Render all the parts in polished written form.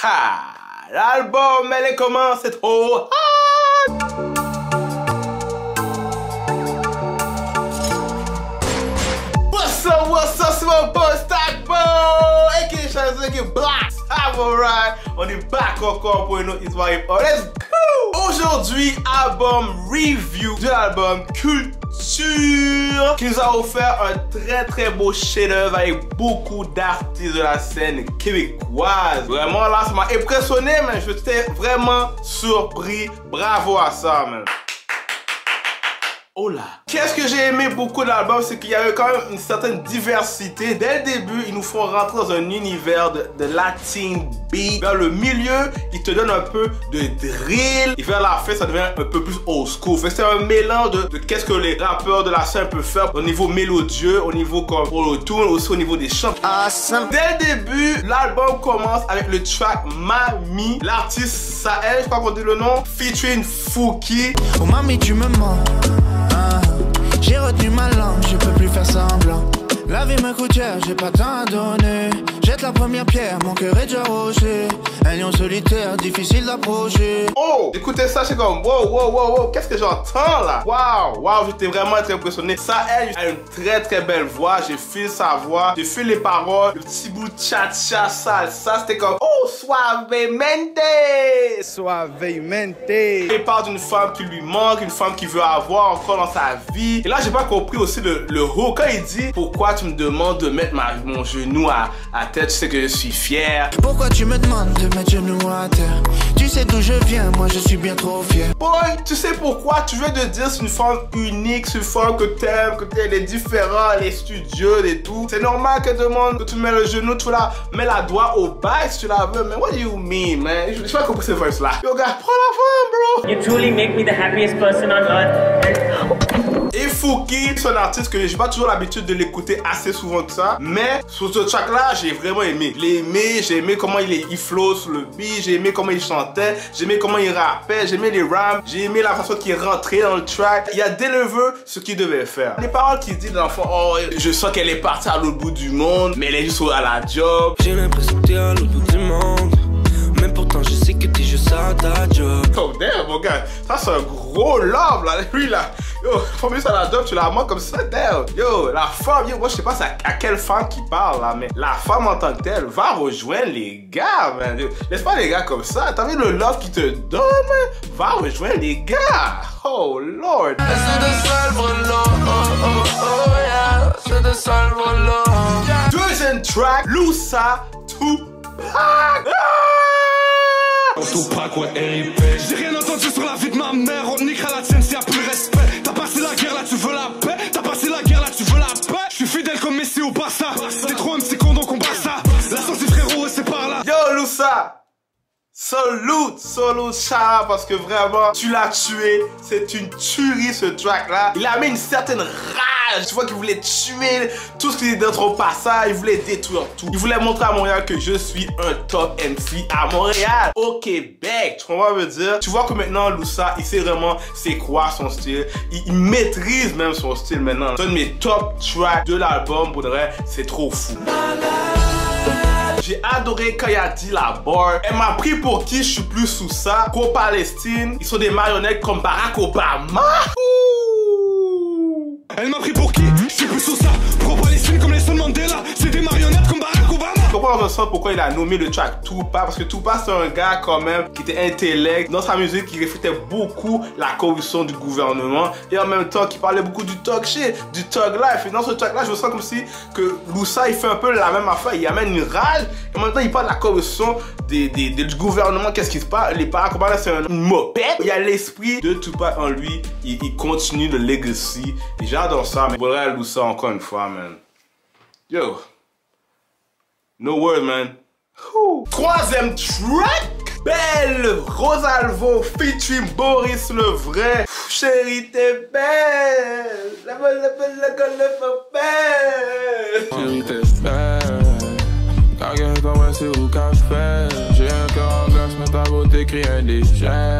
Ha! L'album, elle est comment? C'est trop hot! What's up, c'est mon pote Stackbo! Et qui est chanceux qui Black Samurai. On est back encore pour une autre histoire. Let's go! Aujourd'hui, album review de l'album Culture qui nous a offert un très beau chef-d'œuvre avec beaucoup d'artistes de la scène québécoise. Vraiment là, ça m'a impressionné, mais j'étais vraiment surpris. Bravo à ça, man. Oh là. Qu'est-ce que j'ai aimé beaucoup de l'album, c'est qu'il y avait quand même une certaine diversité. Dès le début, ils nous font rentrer dans un univers de latin beat. Vers le milieu, ils te donnent un peu de drill. Et vers la fin, ça devient un peu plus old school. C'est un mélange de qu'est-ce que les rappeurs de la scène peuvent faire au niveau mélodieux, au niveau comme auto-tune, aussi au niveau des chants. Awesome. Dès le début, l'album commence avec le track Mami. L'artiste Sahel, je crois qu'on dit le nom, featuring Fouki. Oh Mami, tu me mens. J'ai retenu ma langue, je peux plus faire semblant. La vie me coûte cher, j'ai pas tant à donner. Jette la première pierre, mon cœur est déjà roché. Un lion solitaire, difficile d'approcher. Oh, écoutez ça, c'est comme wow, qu'est-ce que j'entends là? Wow, j'étais vraiment très impressionné. Ça, elle a une très belle voix. J'ai filé sa voix, j'ai filé les paroles, le petit bout de cha-cha, ça, c'était comme oh, suavemente. Il parle d'une femme qui lui manque, une femme qui veut avoir encore dans sa vie. Et là, j'ai pas compris aussi le hook. Quand il dit pourquoi tu me demandes de mettre mon genou à terre, tu sais que je suis fier. Pourquoi tu me demandes de mettre genou à terre? Tu sais d'où je viens, moi je suis bien trop fier. Boy, tu sais pourquoi? Tu veux te dire c'est une femme unique, c'est une femme que t'aimes, que elle est différente, elle est studieuse et tout. C'est normal qu'elle demande que tu mets le genou, tu mets la doigt au bas si tu la veux. Mais what do you mean, man? Je sais pas compris ce verse là. Yo, gars, prends la femme, bro! You truly make me the happiest person on earth. Et Fouki, c'est un artiste que j'ai pas toujours l'habitude de l'écouter assez souvent que ça. Mais sur ce track là, j'ai vraiment aimé. Je l'ai aimé, j'ai aimé comment il flow sur le beat, j'ai aimé comment il chantait, j'ai aimé comment il rappait, j'ai aimé les rhymes, j'ai aimé la façon qu'il rentrait dans le track. Il a deliver ce qu'il devait faire. Les paroles qu'il dit dans le fond, oh, je sens qu'elle est partie à l'autre bout du monde, mais elle est juste à la job. J'ai l'impression que t'es à l'autre bout du monde. Mais pourtant je sais que t'es juste à ta job. Oh damn mon gars, ça c'est un gros love là, lui là. Yo, faut mieux ça la job, tu la manques comme ça, damn. Yo, la femme, yo, moi je sais pas à quelle femme qui parle là, mais la femme en tant que telle va rejoindre les gars, man. Laisse pas les gars comme ça, t'as vu le love qu'il te donne, man? Va rejoindre les gars. Oh lord. Deuxième track, Loussa, Tupac. Tupac, ouais, RIP. J'ai rien entendu sur la vie de ma mère. On niquera la tienne s'il y a plus respect. T'as passé la guerre, là tu veux la paix. T'as passé la guerre, là tu veux la paix. Je suis fidèle comme Messi au Barça. T'es trop un petit con donc on bat ça. La sortie frérot, c'est par là. Yo Loussa, salute Chara, parce que vraiment tu l'as tué. C'est une tuerie ce track là. Il a mis une certaine rage. Tu vois qu'il voulait tuer tout ce qui est dans son passage. Il voulait détruire tout. Il voulait montrer à Montréal que je suis un top MC à Montréal, au Québec. Tu comprends ce que je veux dire? Tu vois que maintenant Loussa, il sait vraiment c'est quoi son style. Il maîtrise même son style maintenant. C'est un de mes top tracks de l'album. Pour de vrai, c'est trop fou. J'ai adoré quand il a dit la barre. Elle m'a pris pour qui je suis plus sous ça qu'au Palestine. Ils sont des marionnettes comme Barack Obama. Ouh. Elle m'a pris pour qui? Je suis plus sous ça. Pro-Palestine comme les Nelson Mandela. C'est des marionnettes comme Barack Obama. Je comprends dans le sens pourquoi il a nommé le track Tupac. Parce que Tupac c'est un gars quand même qui était intellect. Dans sa musique, il réfutait beaucoup la corruption du gouvernement. Et en même temps, qui parlait beaucoup du talk shit, du thug life. Et dans ce track là, je me sens comme si que Loussa il fait un peu la même affaire. Il amène une rage. Et en même temps, il parle de la corruption du gouvernement. Qu'est-ce qui se passe? Les Barack Obama c'est une mopette. Il y a l'esprit de Tupac en lui. Il continue le legacy. Et j'adore ça. Mais voilà Loussa encore une fois, man. Yo. No word, man. Ouh. Troisième track. Belle Rosalvo featuring Boris le vrai. Chérie, t'es belle. La belle, belle. Chérie, t'es belle. Carguez comme un sirop café. J'ai un cœur en glace, mais ta beauté crie indigène.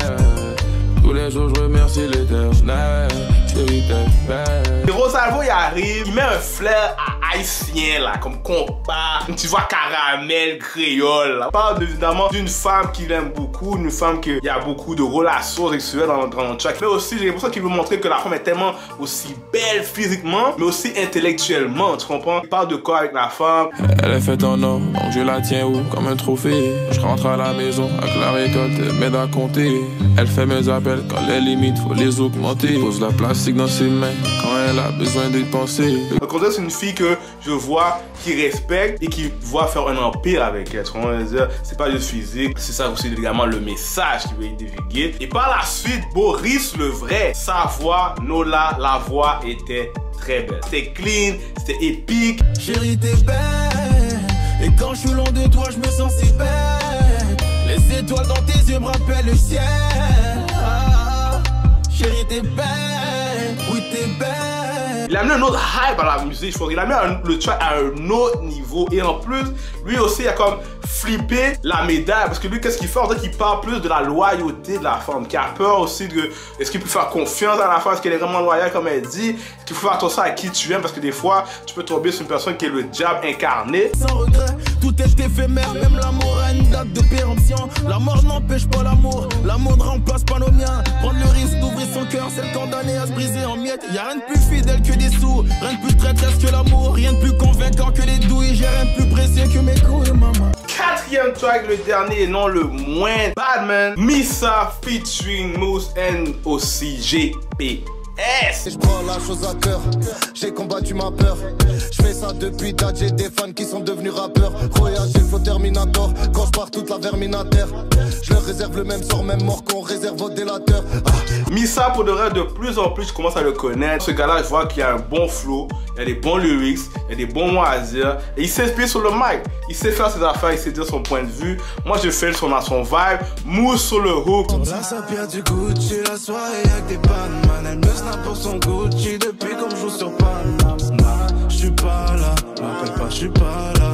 Tous les jours, je remercie l'éternel. Chérie, t'es belle. Et Rosalvo, il arrive, il met un flair à haïtien là, comme compas, une petite voix caramel, créole. Là. On parle évidemment d'une femme qu'il aime beaucoup, une femme qui a beaucoup de relations sexuelles dans le track. Mais aussi, j'ai l'impression qu'il veut montrer que la femme est tellement aussi belle physiquement, mais aussi intellectuellement, tu comprends? Il parle de quoi avec la femme? Elle est faite en or, donc je la tiens haut comme un trophée. Je rentre à la maison avec la récolte, elle m'aide à compter. Elle fait mes appels quand les limites, faut les augmenter. Pose la plastique dans ses mains quand elle a besoin de penser. Au contraire, c'est une fille que je vois qui respecte et qui voit faire un empire avec elle. C'est pas juste physique, c'est ça aussi également le message qui veut y divulguer. Et par la suite, Boris le vrai, sa voix, Nola, la voix était très belle. C'était clean, c'était épique. Chérie, t'es belle. Et quand je suis loin de toi, je me sens si belle. Les étoiles dans tes yeux me rappellent le ciel. Chérie, t'es belle. Oui, t'es belle. Il a amené un autre hype à la musique, je pense. Il a mis le track à un autre niveau. Et en plus, lui aussi, il a comme flippé la médaille. Parce que lui, qu'est-ce qu'il fait? En fait, il parle plus de la loyauté de la femme. Qui a peur aussi de... Est-ce qu'il peut faire confiance à la femme? Est-ce qu'elle est vraiment loyale comme elle dit? Est-ce qu'il faut faire attention à qui tu aimes? Parce que des fois, tu peux tomber sur une personne qui est le diable incarné. Sans regret, tout est éphémère. Même l'amour a une date de péremption. La mort n'empêche pas l'amour. L'amour ne remplace pas nos miens. Prendre le risque d'ouvrir son cœur, c'est le condamné à se briser en miettes. Y'a rien de plus fidèle que des sous, rien de plus traîtresse que l'amour, rien de plus convaincant que les douilles, j'ai rien de plus précieux que mes couilles, maman. Quatrième track, le dernier et non le moins, Badman, Missa featuring Mousse and aussi GPS. Je prends la chose à cœur, j'ai combattu ma peur. Je fais ça depuis date, j'ai des fans qui sont devenus rappeurs. Royal, j'ai le flow Terminator, quand je pars toute la verminateur. Je leur réserve le même sort, même mort qu'on réserve aux délateurs. Missa, pour de vrai, de plus en plus, je commence à le connaître. Ce gars-là, je vois qu'il a un bon flow, il a des bons lyrics, il a des bons mots à dire. Et il s'inspire sur le mic, il sait faire ses affaires, il sait dire son point de vue. Moi, je fais son vibe, Mousse sur le hook. La sapia du Gucci, la soirée avec des pannes, man. Elle me snap pour son Gucci depuis qu'on joue sur Panama. J'suis pas là, m'appelle pas, j'suis pas là.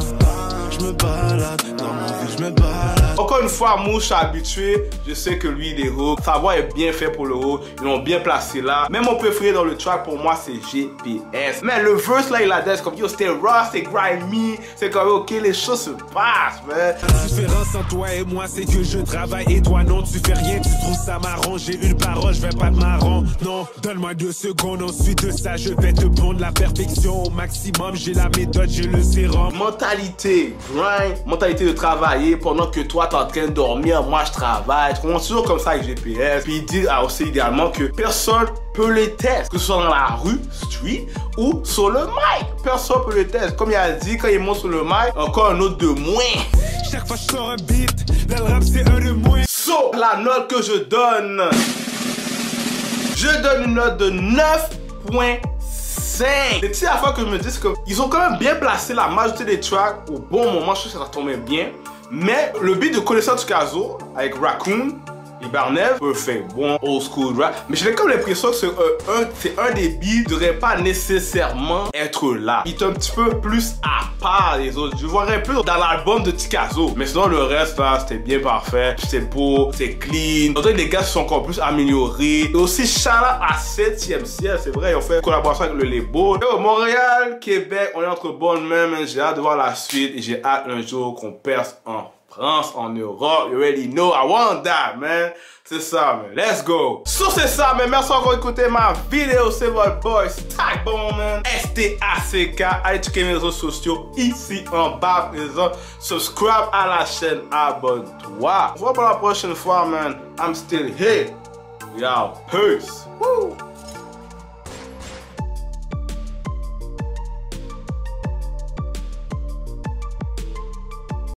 J'me balade, dans ma vie j'me balade. Encore une fois, Mousse, je suis habitué, je sais que lui, il est hook. Sa voix est bien faite pour le hook, ils l'ont bien placé là. Même mon préféré dans le track pour moi, c'est GPS. Mais le verse là, il a dit comme yo, c'était raw, c'est grimy, c'est comme ok, les choses se passent, man. La différence entre toi et moi, c'est que je travaille et toi non, tu fais rien, tu trouves ça marrant. J'ai une parole, je vais pas te marrant. Non, donne-moi 2 secondes, ensuite de ça, je vais te pondre la perfection au maximum. J'ai la méthode, j'ai le sérum. Mentalité grind, mentalité de travailler pendant que toi t'es en train de dormir, moi je travaille. Tu commences toujours comme ça avec GPS. Puis il dit aussi idéalement que personne peut les tester, que ce soit dans la rue, street ou sur le mic. Personne peut les tester. Comme il a dit, quand il monte sur le mic, encore un autre de moins. Chaque fois je sors un beat, dans le rap c'est un de moins. So, la note que je donne une note de 9.5. Les petites affaires que je me dis, c'est qu'ils ont quand même bien placé la majorité des tracks au bon moment. Je trouve que ça tombait bien. Mais le beat de Connaisseur du Caso avec Raccoon et Barnev, parfait, bon old school rap. Mais j'ai comme l'impression que c'est un des beats qui ne devrait pas nécessairement être là. Il est un petit peu plus à part des autres. Je voudrais plus dans l'album de Tikazo. Mais sinon le reste là, c'était bien parfait. C'est beau, c'est clean. On dirait que les gars se sont encore plus améliorés. Et aussi shout out à 7e ciel, c'est vrai, ils ont fait une collaboration avec le label. Yo, Montréal, Québec, on est entre bonnes mains. J'ai hâte de voir la suite et j'ai hâte un jour qu'on perce en France, en Europe. You already know, I want that, man. C'est ça, man. Let's go. So, c'est ça, man. Merci encore d'écouter ma vidéo. C'est votre boy Stackbone, man. STACK. Allez checker mes réseaux sociaux ici en bas. Subscribe à la chaîne. Abonne-toi. On se voit pour la prochaine fois, man. I'm still here. Yo, peace. Woo.